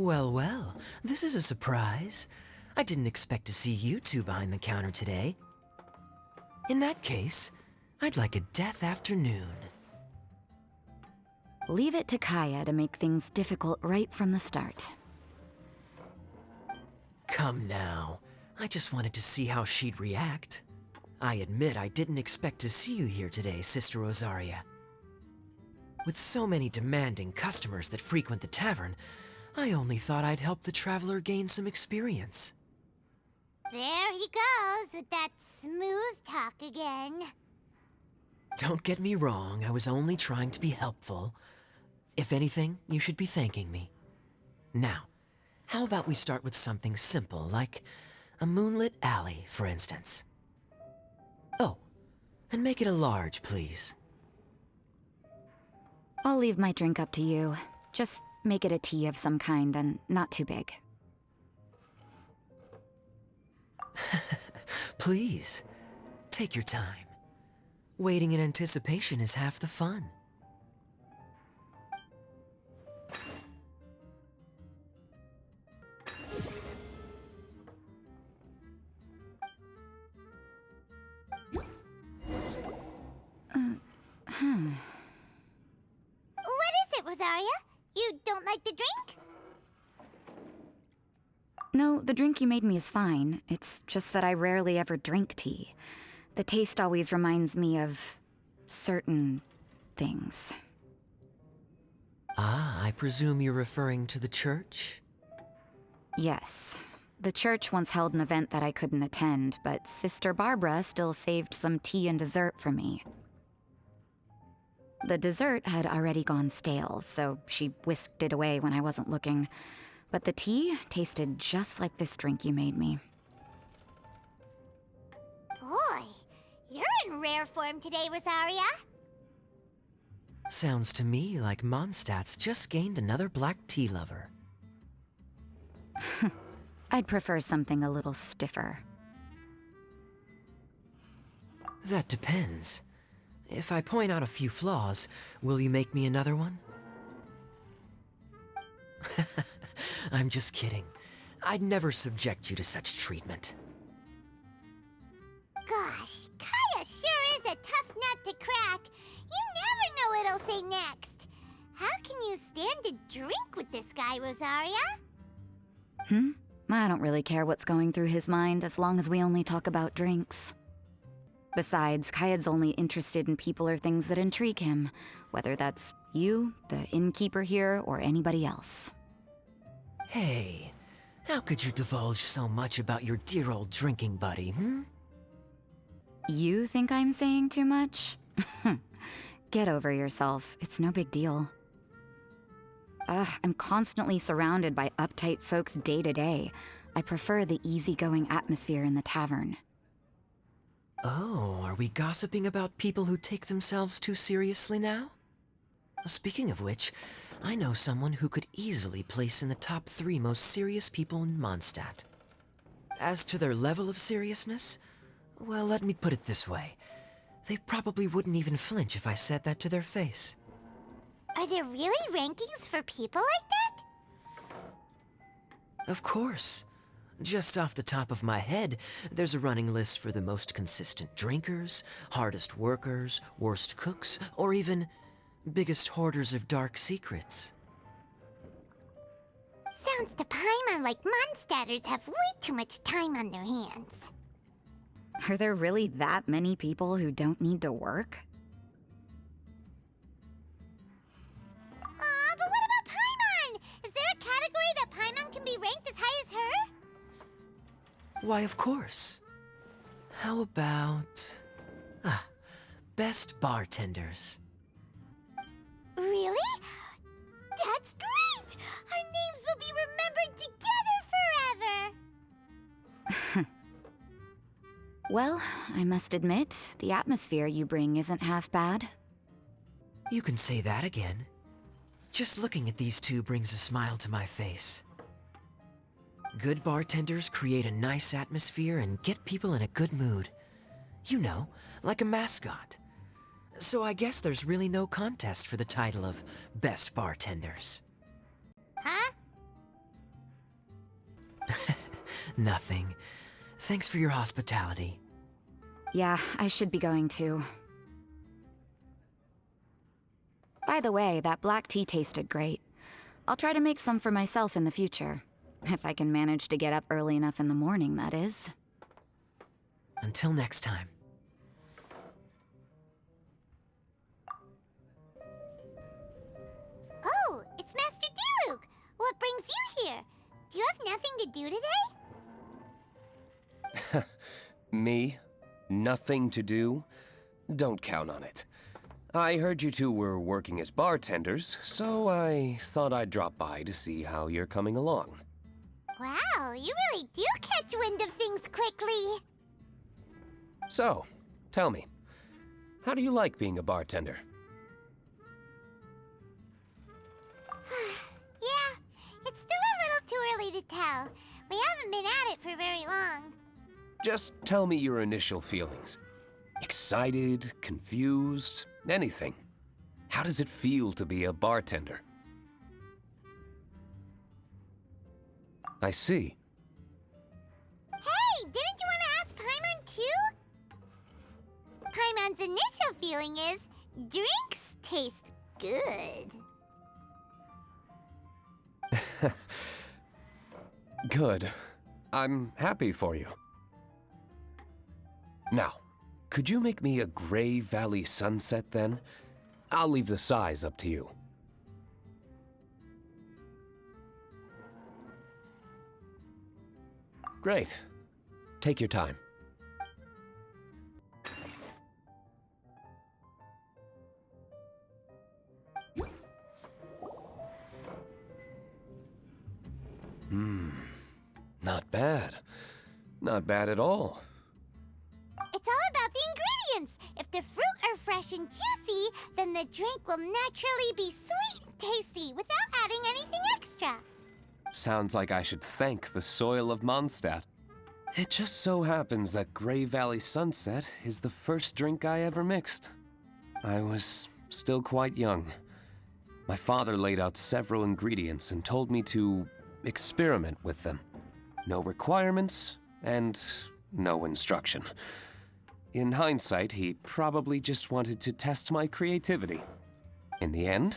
Well, well, this is a surprise. I didn't expect to see you two behind the counter today. In that case, I'd like a death afternoon. Leave it to Kaeya to make things difficult right from the start. Come now. I just wanted to see how she'd react. I admit I didn't expect to see you here today, Sister Rosaria. With so many demanding customers that frequent the tavern, I only thought I'd help the traveler gain some experience. There he goes with that smooth talk again. Don't get me wrong, I was only trying to be helpful. If anything, you should be thanking me. Now, how about we start with something simple, like a moonlit alley, for instance? Oh, and make it a large, please. I'll leave my drink up to you. Just make it a tea of some kind and not too big. Please, take your time. Waiting in anticipation is half the fun. What is it, Rosaria? You don't like the drink? No, the drink you made me is fine. It's just that I rarely ever drink tea. The taste always reminds me of certain things. Ah, I presume you're referring to the church? Yes. The church once held an event that I couldn't attend, but Sister Barbara still saved some tea and dessert for me. The dessert had already gone stale, so she whisked it away when I wasn't looking. But the tea tasted just like this drink you made me. Boy, you're in rare form today, Rosaria. Sounds to me like Mondstadt's just gained another black tea lover. I'd prefer something a little stiffer. That depends. If I point out a few flaws, will you make me another one? I'm just kidding. I'd never subject you to such treatment. Gosh, Kaeya sure is a tough nut to crack. You never know what he'll say next. How can you stand to drink with this guy, Rosaria? I don't really care what's going through his mind as long as we only talk about drinks. Besides, Kaeya's only interested in people or things that intrigue him, whether that's you, the innkeeper here, or anybody else. Hey, how could you divulge so much about your dear old drinking buddy, You think I'm saying too much? Get over yourself, it's no big deal. I'm constantly surrounded by uptight folks day to day. I prefer the easygoing atmosphere in the tavern. Oh, are we gossiping about people who take themselves too seriously now? Speaking of which, I know someone who could easily place in the top 3 most serious people in Mondstadt. As to their level of seriousness, well, let me put it this way. They probably wouldn't even flinch if I said that to their face. Are there really rankings for people like that? Of course. Just off the top of my head, there's a running list for the most consistent drinkers, hardest workers, worst cooks, or even biggest hoarders of dark secrets. Sounds to Paimon like Mondstadters have way too much time on their hands. Are there really that many people who don't need to work? But what about Paimon? Is there a category that Paimon can be ranked as high as her? Why, of course. How about... best bartenders. Really? That's great! Our names will be remembered together forever! Well, I must admit, the atmosphere you bring isn't half bad. You can say that again. Just looking at these two brings a smile to my face. Good bartenders create a nice atmosphere and get people in a good mood. You know, like a mascot. So I guess there's really no contest for the title of Best Bartenders. Huh? Nothing. Thanks for your hospitality. Yeah, I should be going too. By the way, that black tea tasted great. I'll try to make some for myself in the future. If I can manage to get up early enough in the morning, that is. Until next time. Oh, it's Master Diluc. What brings you here? Do you have nothing to do today? Me? Nothing to do? Don't count on it. I heard you two were working as bartenders, so I thought I'd drop by to see how you're coming along. Wow, you really do catch wind of things quickly. So, tell me, how do you like being a bartender? Yeah, it's still a little too early to tell. We haven't been at it for very long. Just tell me your initial feelings. Excited, confused, anything. How does it feel to be a bartender? I see. Hey, didn't you want to ask Paimon too? Paimon's initial feeling is, drinks taste good. Good. I'm happy for you. Now, could you make me a Gray Valley sunset then? I'll leave the size up to you. Great. Take your time. Not bad. Not bad at all. It's all about the ingredients. If the fruit are fresh and juicy, then the drink will naturally be sweet and tasty without adding anything extra. Sounds like I should thank the soil of Mondstadt. It just so happens that Gray Valley Sunset is the first drink I ever mixed. I was still quite young. My father laid out several ingredients and told me to experiment with them. No requirements and no instruction. In hindsight, he probably just wanted to test my creativity. In the end,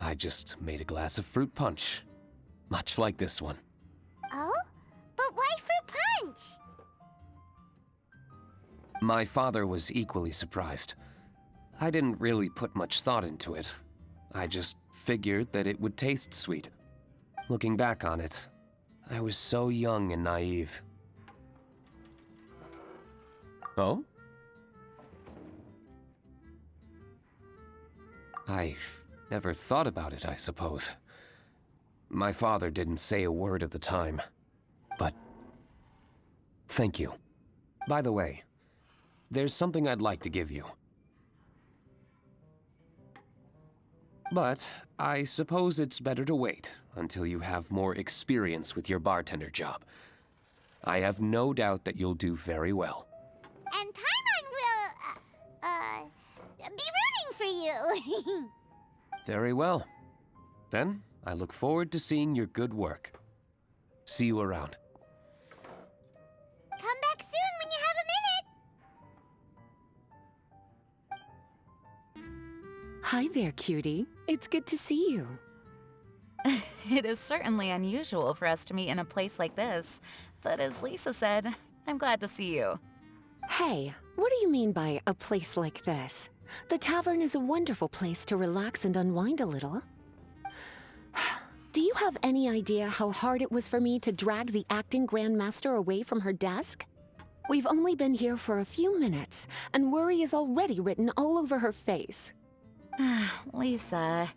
I just made a glass of fruit punch. Much like this one. Oh? But why fruit punch? My father was equally surprised. I didn't really put much thought into it. I just figured that it would taste sweet. Looking back on it, I was so young and naive. Oh? I've never thought about it, I suppose. My father didn't say a word at the time, but thank you. By the way, there's something I'd like to give you. But I suppose it's better to wait until you have more experience with your bartender job. I have no doubt that you'll do very well. And Paimon will, be rooting for you. Very well. Then, I look forward to seeing your good work. See you around. Come back soon when you have a minute. Hi there, cutie. It's good to see you. It is certainly unusual for us to meet in a place like this, but as Lisa said, I'm glad to see you. Hey, what do you mean by a place like this? The tavern is a wonderful place to relax and unwind a little. Do you have any idea how hard it was for me to drag the acting grandmaster away from her desk? We've only been here for a few minutes, and worry is already written all over her face. Lisa.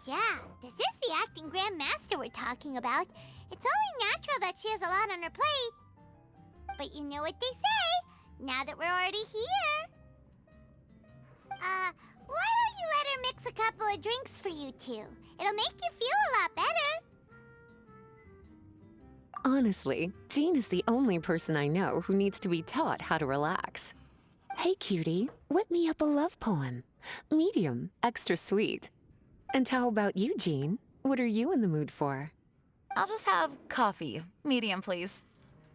Yeah, this is the acting grandmaster we're talking about. It's only natural that she has a lot on her plate. But you know what they say, now that we're already here. Why don't you let her mix a couple of drinks for you two? It'll make you feel a lot better. Honestly, Jean is the only person I know who needs to be taught how to relax. Hey, cutie, whip me up a love poem. Medium, extra sweet. And how about you, Jean? What are you in the mood for? I'll just have coffee. Medium, please.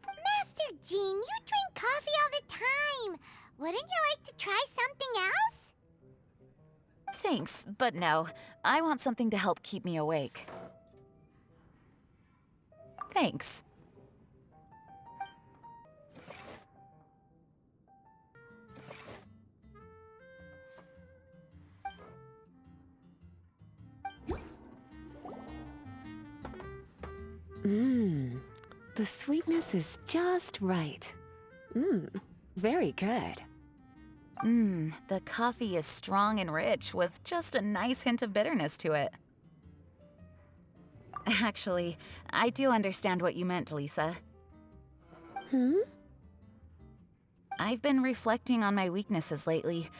Master Jean, you drink coffee all the time. Wouldn't you like to try something else? Thanks, but no. I want something to help keep me awake. Thanks. The sweetness is just right. Very good. The coffee is strong and rich with just a nice hint of bitterness to it. Actually, I do understand what you meant, Lisa. I've been reflecting on my weaknesses lately.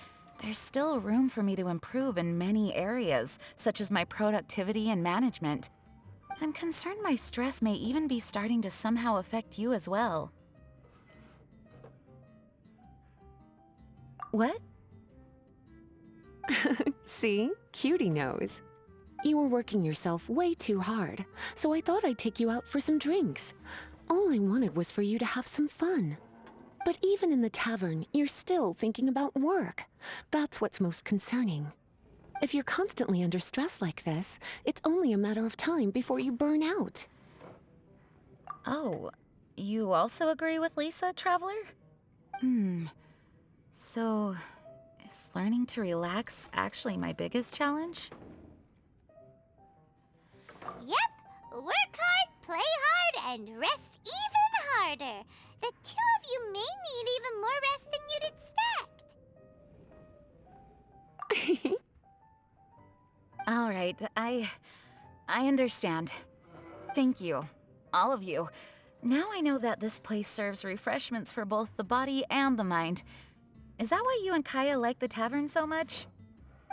There's still room for me to improve in many areas, such as my productivity and management. I'm concerned my stress may even be starting to somehow affect you as well. What? See? Cutie knows. You were working yourself way too hard, so I thought I'd take you out for some drinks. All I wanted was for you to have some fun. But even in the tavern, you're still thinking about work. That's what's most concerning. If you're constantly under stress like this, it's only a matter of time before you burn out. Oh, you also agree with Lisa, Traveler? So, is learning to relax actually my biggest challenge? Yep. Work hard, play hard, and rest even harder. The two of you may need even more rest than you'd expect. All right, I understand. Thank you, all of you. Now I know that this place serves refreshments for both the body and the mind. Is that why you and Kaeya like the tavern so much?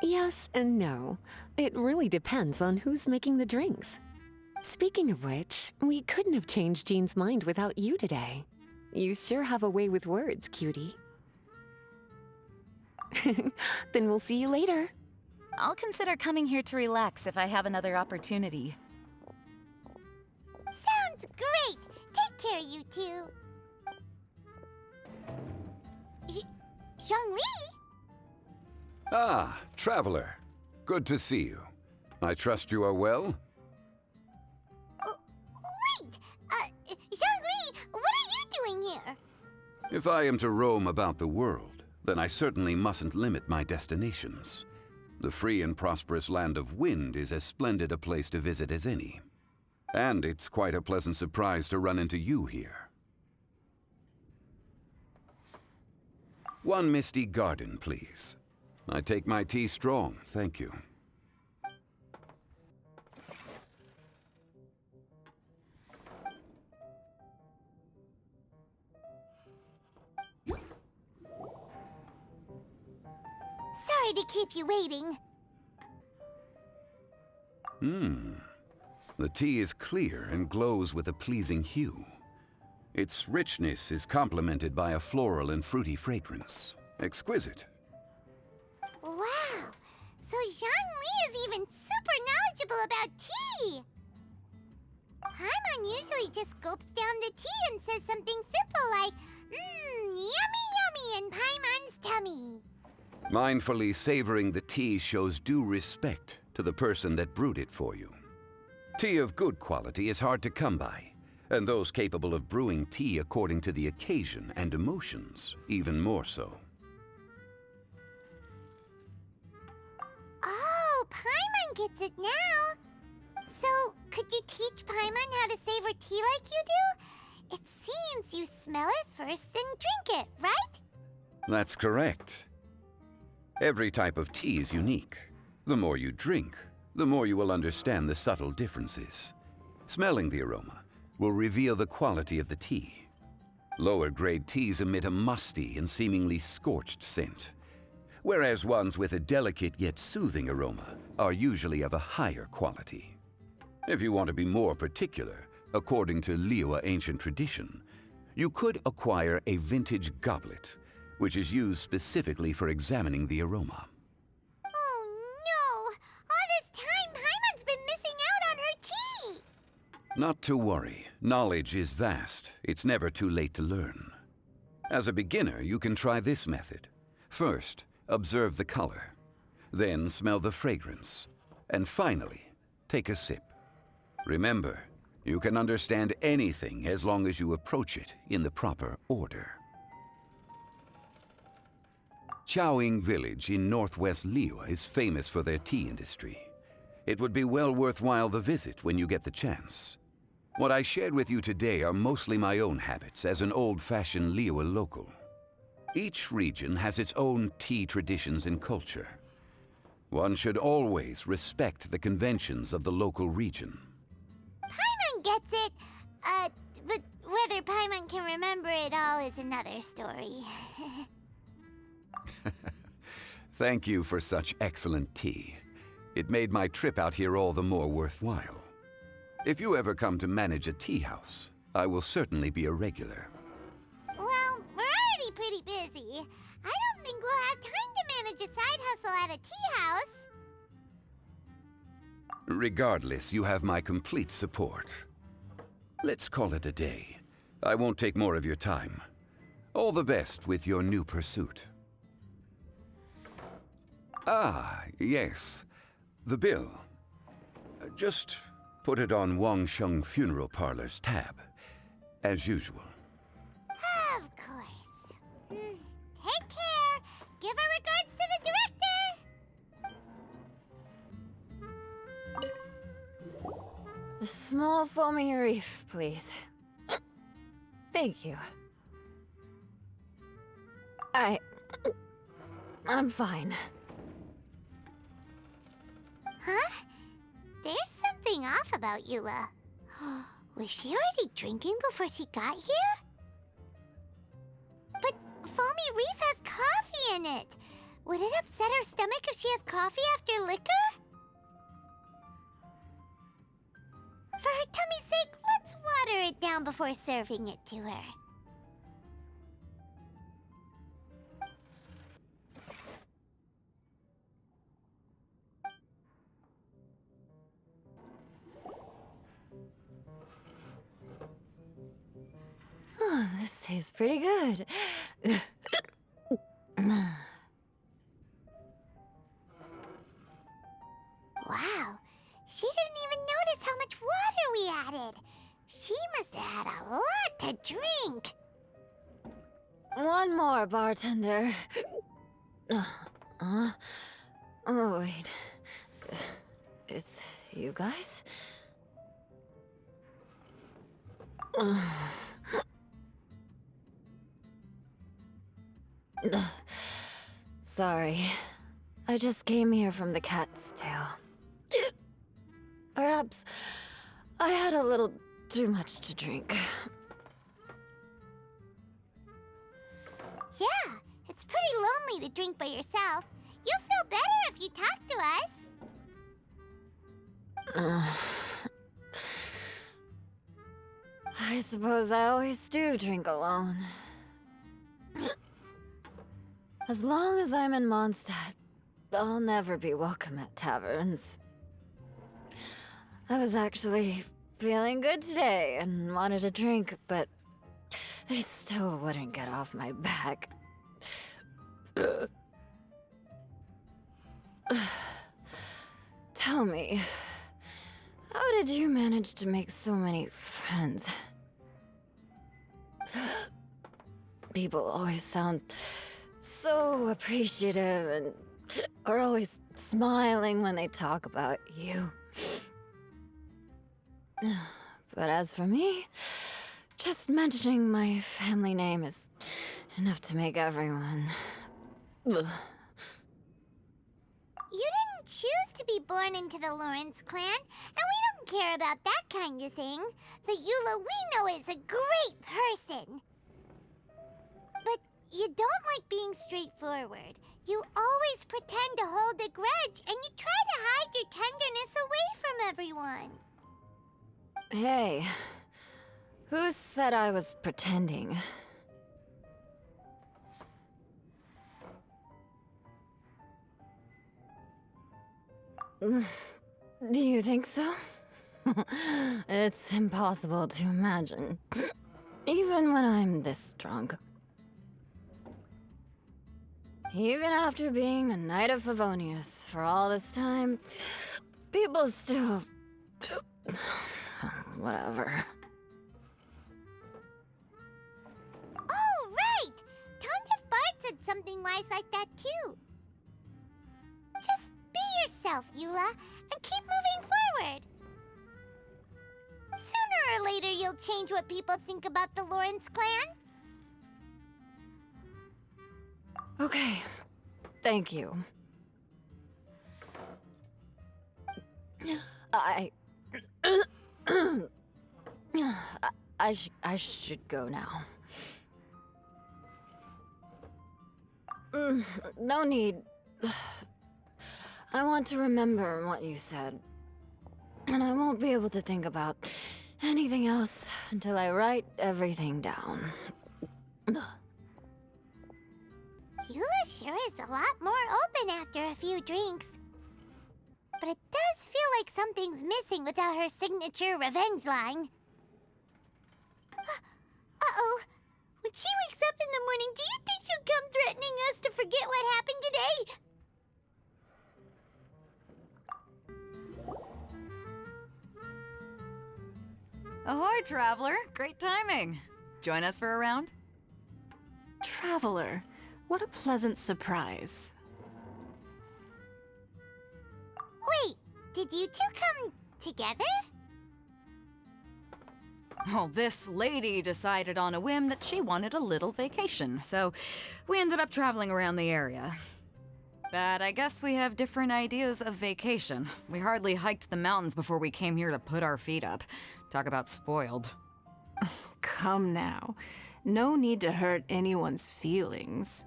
Yes and no. It really depends on who's making the drinks. Speaking of which, we couldn't have changed Jean's mind without you today. You sure have a way with words, cutie. Then we'll see you later. I'll consider coming here to relax if I have another opportunity. Sounds great. Take care, you two. Zhongli? Ah, Traveler. Good to see you. I trust you are well? Wait! Zhongli, what are you doing here? If I am to roam about the world, then I certainly mustn't limit my destinations. The free and prosperous land of Wind is as splendid a place to visit as any. And it's quite a pleasant surprise to run into you here. One misty garden, please. I take my tea strong, thank you. Sorry to keep you waiting. The tea is clear and glows with a pleasing hue. Its richness is complemented by a floral and fruity fragrance. Exquisite. Wow! So Zhongli is even super knowledgeable about tea! Paimon usually just gulps down the tea and says something simple like, yummy yummy in Paimon's tummy. Mindfully savoring the tea shows due respect to the person that brewed it for you. Tea of good quality is hard to come by, and those capable of brewing tea according to the occasion and emotions, even more so. Oh, Paimon gets it now. So, could you teach Paimon how to savor tea like you do? It seems you smell it first, then drink it, right? That's correct. Every type of tea is unique. The more you drink, the more you will understand the subtle differences. Smelling the aroma will reveal the quality of the tea. Lower grade teas emit a musty and seemingly scorched scent, whereas ones with a delicate yet soothing aroma are usually of a higher quality. If you want to be more particular, according to Liyue ancient tradition, you could acquire a vintage goblet, which is used specifically for examining the aroma. Oh no! All this time, Paimon's been missing out on her tea! Not to worry. Knowledge is vast. It's never too late to learn. As a beginner, you can try this method. First, observe the color. Then smell the fragrance. And finally, take a sip. Remember, you can understand anything as long as you approach it in the proper order. Chaoying Village in northwest Liyue is famous for their tea industry. It would be well worthwhile the visit when you get the chance. What I shared with you today are mostly my own habits as an old-fashioned Liyue local. Each region has its own tea traditions and culture. One should always respect the conventions of the local region. Paimon gets it. But whether Paimon can remember it all is another story. Thank you for such excellent tea. It made my trip out here all the more worthwhile. If you ever come to manage a tea house, I will certainly be a regular. Well, we're already pretty busy. I don't think we'll have time to manage a side hustle at a tea house. Regardless, you have my complete support. Let's call it a day. I won't take more of your time. All the best with your new pursuit. Ah, yes. The bill. Just put it on Wangsheng Funeral Parlor's tab, as usual. Of course. Take care. Give our regards to the director. A small foamy reef, please. Thank you. I'm fine. Huh? There's something off about Eula. Was she already drinking before she got here? But Foamy Reef has coffee in it. Would it upset her stomach if she has coffee after liquor? For her tummy's sake, let's water it down before serving it to her. Oh, this tastes pretty good. Wow, she didn't even notice how much water we added. She must have had a lot to drink. One more, bartender. Oh, wait. It's you guys? Sorry. I just came here from the Cat's Tail. Perhaps I had a little too much to drink. Yeah, it's pretty lonely to drink by yourself. You'll feel better if you talk to us. I suppose I always do drink alone. As long as I'm in Mondstadt, I'll never be welcome at taverns. I was actually feeling good today and wanted a drink, but they still wouldn't get off my back. Tell me, how did you manage to make so many friends? People always sound so appreciative and are always smiling when they talk about you. But as for me, just mentioning my family name is enough to make everyone... You didn't choose to be born into the Lawrence clan, and we don't care about that kind of thing. The Eula we know is a great person. But you don't like being straightforward. You always pretend to hold a grudge, and you try to hide your tenderness away from everyone. Hey, who said I was pretending? Do you think so? It's impossible to imagine. Even when I'm this drunk. Even after being a Knight of Favonius for all this time, people still... Whatever. Oh, right! Tonja Bard said something wise like that too. Just be yourself, Eula, and keep moving forward. Sooner or later, you'll change what people think about the Lawrence clan. Okay, thank you. I should go now. No need. I want to remember what you said. And I won't be able to think about anything else until I write everything down. Eula sure is a lot more open after a few drinks. But it does feel like something's missing without her signature revenge line. Uh-oh. When she wakes up in the morning, do you think she'll come threatening us to forget what happened today? Ahoy, traveler. Great timing. Join us for a round? Traveler, what a pleasant surprise. Wait, did you two come together? Well, this lady decided on a whim that she wanted a little vacation, so we ended up traveling around the area. But I guess we have different ideas of vacation. We hardly hiked the mountains before we came here to put our feet up. Talk about spoiled. Come now. No need to hurt anyone's feelings.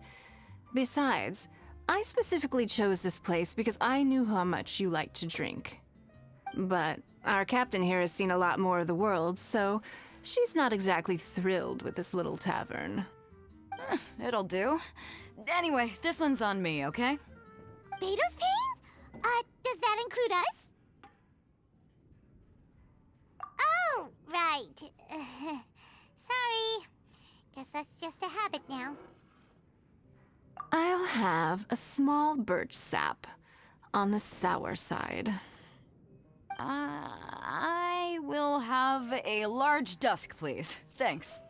Besides, I specifically chose this place because I knew how much you like to drink. But our captain here has seen a lot more of the world, so she's not exactly thrilled with this little tavern. It'll do. Anyway, this one's on me, okay? Beidou's paying? Does that include us? Oh, right. Sorry. Guess that's just a habit now. I'll have a small birch sap on the sour side. I will have a large dusk, please. Thanks.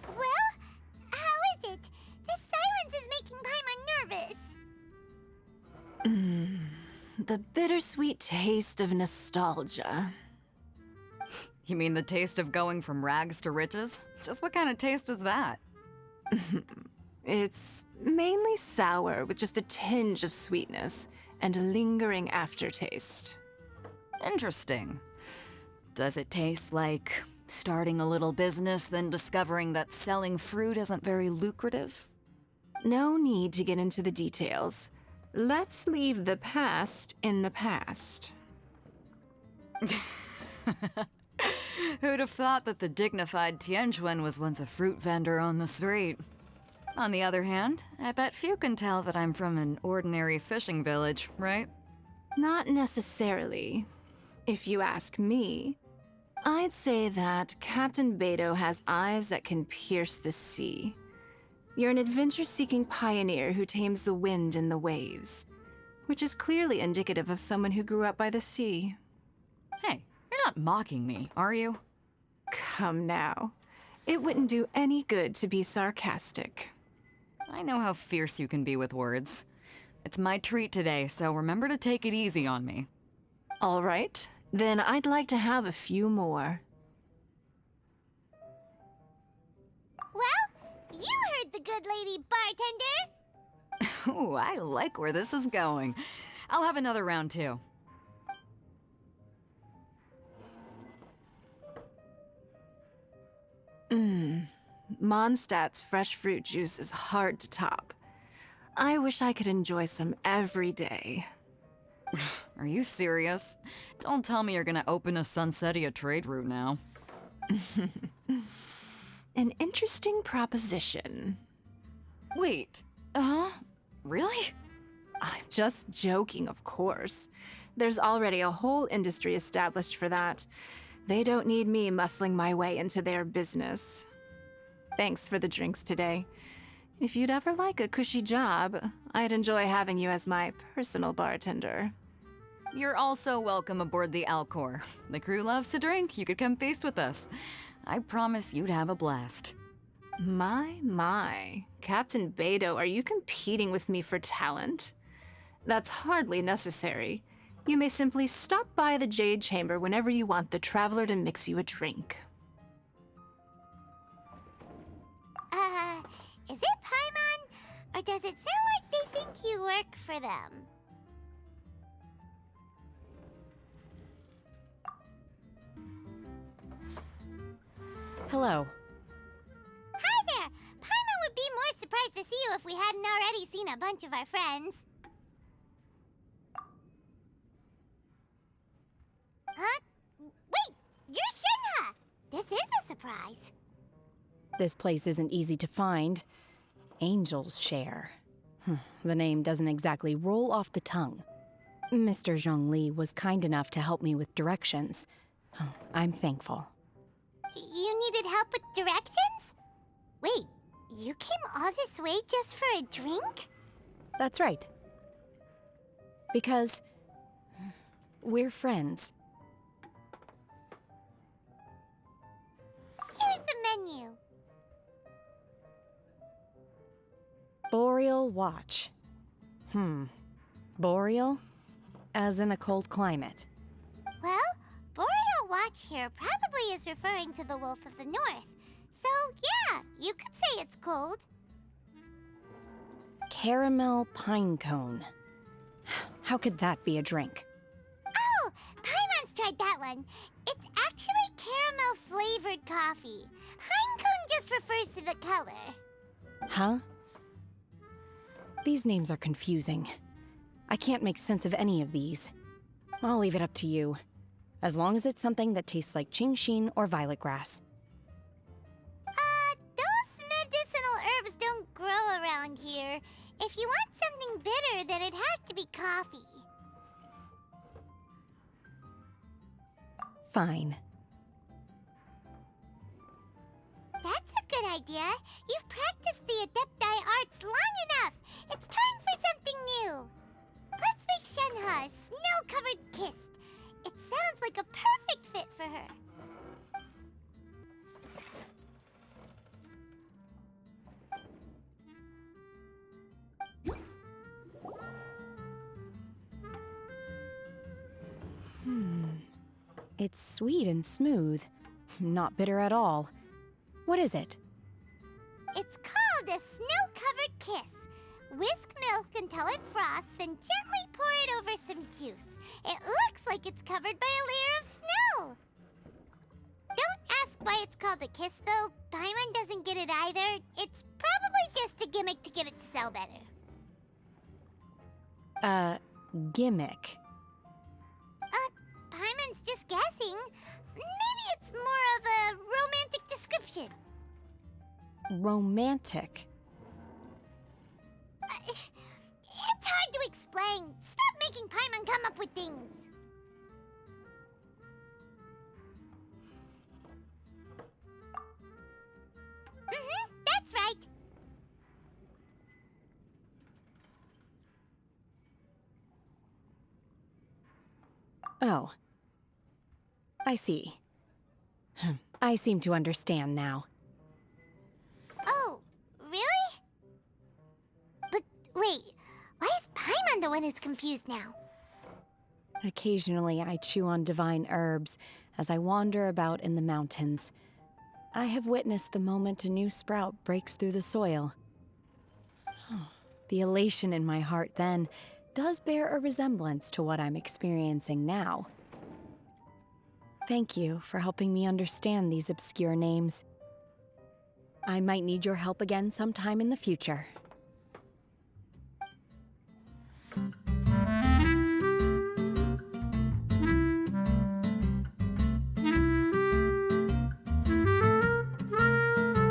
Well, how is it? This silence is making Paimon nervous. The bittersweet taste of nostalgia. You mean the taste of going from rags to riches? Just what kind of taste is that? It's mainly sour with just a tinge of sweetness and a lingering aftertaste. Interesting. Does it taste like starting a little business, then discovering that selling fruit isn't very lucrative? No need to get into the details. Let's leave the past in the past. Who'd have thought that the dignified Tianquan was once a fruit vendor on the street? On the other hand, I bet few can tell that I'm from an ordinary fishing village, right? Not necessarily. If you ask me, I'd say that Captain Beidou has eyes that can pierce the sea. You're an adventure-seeking pioneer who tames the wind and the waves, which is clearly indicative of someone who grew up by the sea. Hey, you're not mocking me, are you? Come now. It wouldn't do any good to be sarcastic. I know how fierce you can be with words. It's my treat today, so remember to take it easy on me. All right, then I'd like to have a few more. Well, you heard the good lady bartender. Ooh, I like where this is going. I'll have another round too. Mondstadt's fresh fruit juice is hard to top. I wish I could enjoy some every day. Are you serious? Don't tell me you're gonna open a Sunsetia trade route now. An interesting proposition. Wait, really? I'm just joking, of course. There's already a whole industry established for that. They don't need me muscling my way into their business. Thanks for the drinks today. If you'd ever like a cushy job, I'd enjoy having you as my personal bartender. You're also welcome aboard the Alcor. The crew loves to drink. You could come feast with us. I promise you'd have a blast. My. Captain Beidou, are you competing with me for talent? That's hardly necessary. You may simply stop by the Jade Chamber whenever you want the Traveler to mix you a drink. Is it Paimon? Or does it sound like they think you work for them? Hello. Hi there! Paimon would be more surprised to see you if we hadn't already seen a bunch of our friends. Huh? Wait! You're Shenhe! This is a surprise. This place isn't easy to find. Angel's Share. The name doesn't exactly roll off the tongue. Mr. Zhongli was kind enough to help me with directions. I'm thankful. You needed help with directions? Wait, you came all this way just for a drink? That's right. Because we're friends. Here's the menu. Boreal Watch. Boreal? As in a cold climate. Well, Boreal Watch here probably is referring to the Wolf of the North. So, yeah, you could say it's cold. Caramel Pine Cone. How could that be a drink? Oh, Paimon's tried that one. It's actually caramel-flavored coffee. Pine cone just refers to the color. Huh? These names are confusing. I can't make sense of any of these. I'll leave it up to you. As long as it's something that tastes like Qingxin or violet grass. Those medicinal herbs don't grow around here. If you want something bitter, then it has to be coffee. Fine. That's a good idea. You've practiced the Adepti arts long enough. It's time for something new. Let's make Shenhe a snow-covered kiss. It sounds like a perfect fit for her. It's sweet and smooth. Not bitter at all. What is it? It's called a snow-covered kiss. Whisk milk until it froths, then gently pour it over some juice. It looks like it's covered by a layer of snow. Don't ask why it's called a kiss, though. Paimon doesn't get it either. It's probably just a gimmick to get it to sell better. Gimmick. Paimon's just guessing. Maybe it's more of a romantic description. Romantic. It's hard to explain. Stop making Paimon come up with things. That's right. Oh. I see. I seem to understand now. Oh, really? But wait, why is Paimon the one who's confused now? Occasionally I chew on divine herbs as I wander about in the mountains. I have witnessed the moment a new sprout breaks through the soil. The elation in my heart then does bear a resemblance to what I'm experiencing now. Thank you for helping me understand these obscure names. I might need your help again sometime in the future.